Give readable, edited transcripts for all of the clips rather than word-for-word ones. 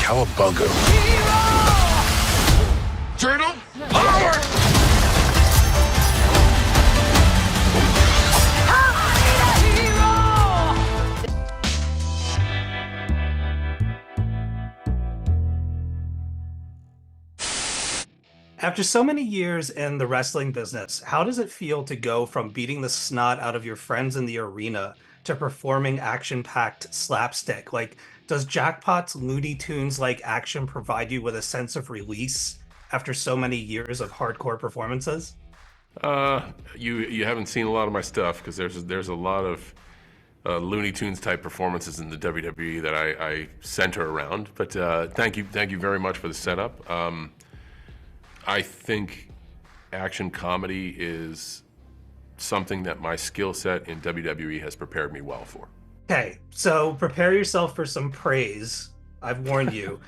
Cowabunga. Turtle, forward! After so many years in the wrestling business, how does it feel to go from beating the snot out of your friends in the arena to performing action-packed slapstick? Like, does Jackpot's Looney Tunes-like action provide you with a sense of release after so many years of hardcore performances? You haven't seen a lot of my stuff because there's a lot of Looney Tunes type performances in the WWE that I center around. But thank you very much for the setup. I think action comedy is something that my skill set in WWE has prepared me well for. Okay, so prepare yourself for some praise. I've warned you.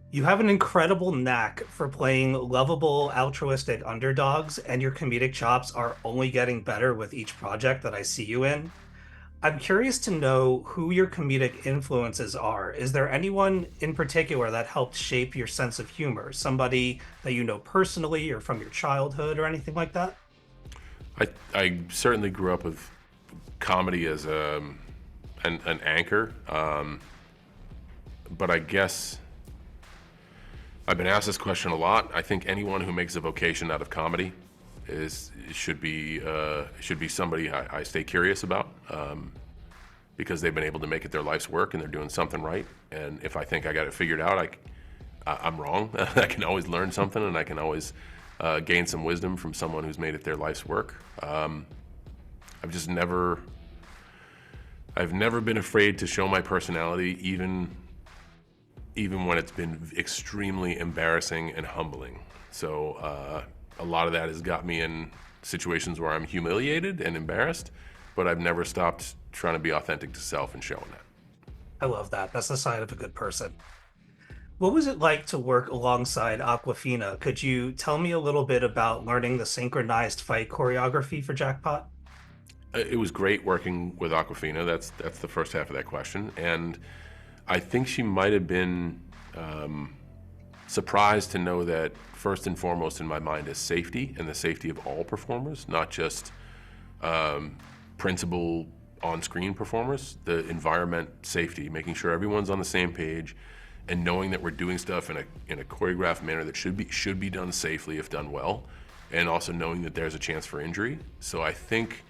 You have an incredible knack for playing lovable, altruistic underdogs, and your comedic chops are only getting better with each project that I see you in. I'm curious to know who your comedic influences are. Is there anyone in particular that helped shape your sense of humor? Somebody that you know personally or from your childhood or anything like that? I certainly grew up with comedy as an anchor, but I guess I've been asked this question a lot. I think anyone who makes a vocation out of comedy should be somebody I stay curious about, because they've been able to make it their life's work and they're doing something right. And if I think I got it figured out, I'm wrong. I can always learn something, and I can always gain some wisdom from someone who's made it their life's work. I've never been afraid to show my personality, even when it's been extremely embarrassing and humbling. So a lot of that has got me in situations where I'm humiliated and embarrassed, but I've never stopped trying to be authentic to self and showing that. I love that. That's the sign of a good person. What was it like to work alongside Awkwafina? Could you tell me a little bit about learning the synchronized fight choreography for Jackpot? It was great working with Awkwafina. That's the first half of that question. And I think she might have been surprised to know that first and foremost in my mind is safety, and the safety of all performers, not just principal on-screen performers. The environment safety, making sure everyone's on the same page, and knowing that we're doing stuff in a choreographed manner that should be done safely if done well, and also knowing that there's a chance for injury. So I think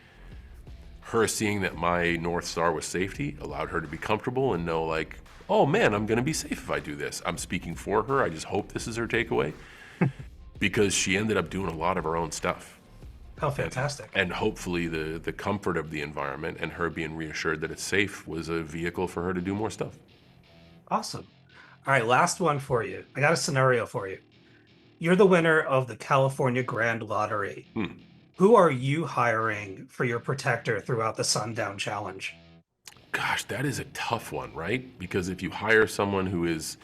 her seeing that my North Star was safety allowed her to be comfortable and know, like, oh man, I'm gonna be safe if I do this. I'm speaking for her. I just hope this is her takeaway. Because she ended up doing a lot of her own stuff. Oh, fantastic. And hopefully the comfort of the environment and her being reassured that it's safe was a vehicle for her to do more stuff. Awesome. All right, last one for you. I got a scenario for you. You're the winner of the California Grand Lottery. Who are you hiring for your protector throughout the Sundown Challenge? Gosh, that is a tough one, right? Because if you hire someone who is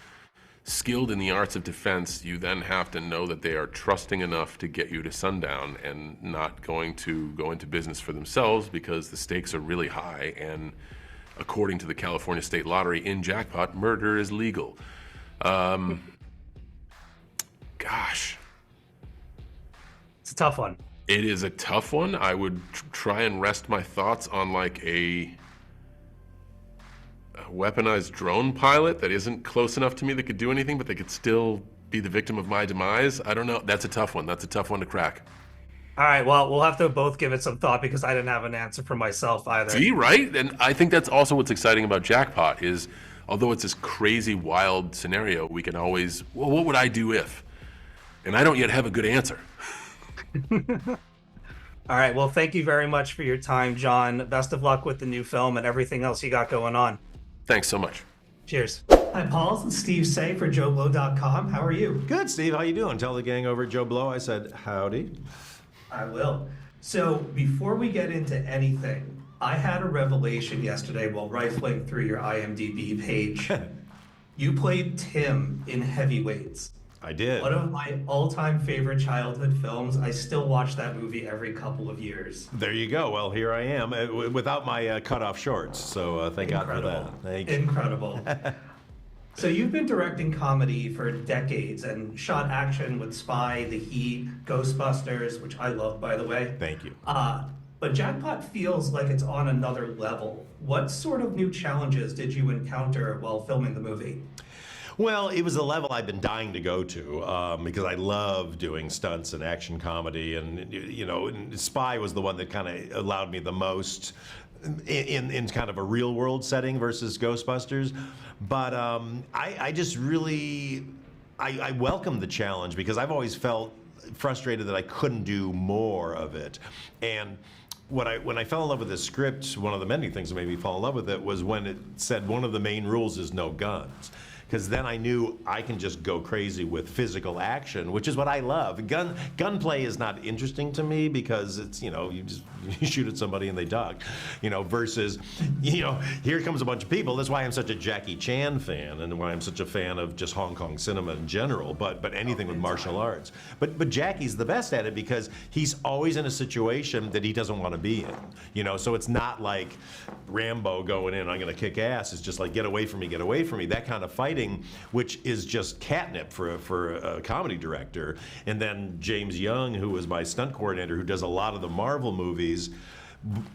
skilled in the arts of defense, you then have to know that they are trusting enough to get you to sundown and not going to go into business for themselves, because the stakes are really high. And according to the California State Lottery, in Jackpot, murder is legal. Gosh. It's a tough one. It is a tough one. I would try and rest my thoughts on like a weaponized drone pilot that isn't close enough to me that could do anything, but they could still be the victim of my demise. I don't know. That's a tough one. That's a tough one to crack. All right, well, we'll have to both give it some thought because I didn't have an answer for myself either. See, right? And I think that's also what's exciting about Jackpot is, although it's this crazy, wild scenario, we can always, well, what would I do if? And I don't yet have a good answer. All right, well, thank you very much for your time, John. Best of luck with the new film and everything else you got going on. Thanks so much. Cheers. Hi, Paul. It's Steve Seigh for JoBlo.com. How are you? Good, Steve. How you doing? Tell the gang over at JoBlo I said howdy. I will. So before we get into anything, I had a revelation yesterday while rifling through your IMDb page. You played Tim in Heavyweights. I did. One of my all-time favorite childhood films. I still watch that movie every couple of years. There you go. Well, here I am without my cut-off shorts. So thank God for that. Thank you. Incredible. So you've been directing comedy for decades and shot action with Spy, The Heat, Ghostbusters, which I love, by the way. Thank you. But Jackpot feels like it's on another level. What sort of new challenges did you encounter while filming the movie? Well, it was a level I've been dying to go to because I love doing stunts and action comedy, and and Spy was the one that kind of allowed me the most in kind of a real world setting versus Ghostbusters. But I just really I welcome the challenge because I've always felt frustrated that I couldn't do more of it. And when I fell in love with the script, one of the many things that made me fall in love with it was when it said one of the main rules is no guns. Because then I knew I can just go crazy with physical action, which is what I love. Gunplay is not interesting to me because it's, you shoot at somebody and they duck, versus, here comes a bunch of people. That's why I'm such a Jackie Chan fan and why I'm such a fan of just Hong Kong cinema in general, but anything with martial arts. But Jackie's the best at it because he's always in a situation that he doesn't want to be in, so it's not like Rambo going in, I'm going to kick ass. It's just like, get away from me, that kind of fighting, which is just catnip for a comedy director. And then James Young, who was my stunt coordinator, who does a lot of the Marvel movies,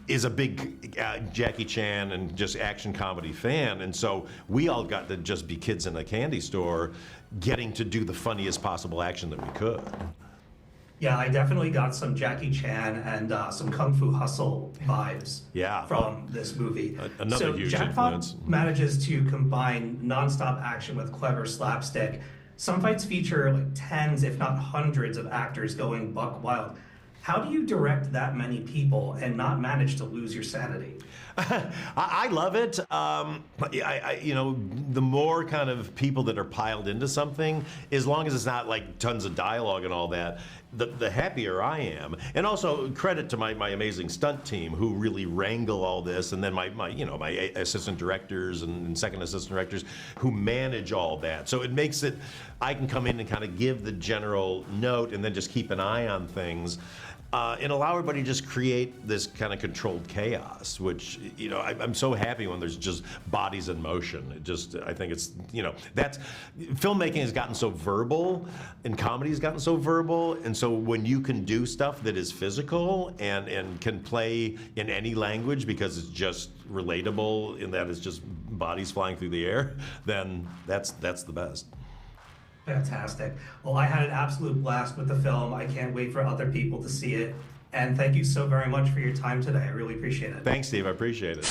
is a big Jackie Chan and just action comedy fan. And so we all got to just be kids in a candy store getting to do the funniest possible action that we could. Yeah, I definitely got some Jackie Chan and some Kung Fu Hustle vibes from this movie. Another huge Jackpot influence. manages to combine nonstop action with clever slapstick. Some fights feature like tens, if not hundreds, of actors going buck wild. How do you direct that many people and not manage to lose your sanity? I love it. The more kind of people that are piled into something, as long as it's not like tons of dialogue and all that, the happier I am. And also credit to my amazing stunt team who really wrangle all this, and then my assistant directors and second assistant directors who manage all that. So it makes it, I can come in and kind of give the general note and then just keep an eye on things. And allow everybody to just create this kind of controlled chaos, which, I'm so happy when there's just bodies in motion. I think it's, that's, filmmaking has gotten so verbal and comedy has gotten so verbal. And so when you can do stuff that is physical and can play in any language because it's just relatable in that it's just bodies flying through the air, then that's the best. Fantastic. Well, I had an absolute blast with the film. I can't wait for other people to see it. And thank you so very much for your time today. I really appreciate it. Thanks, Steve. I appreciate it.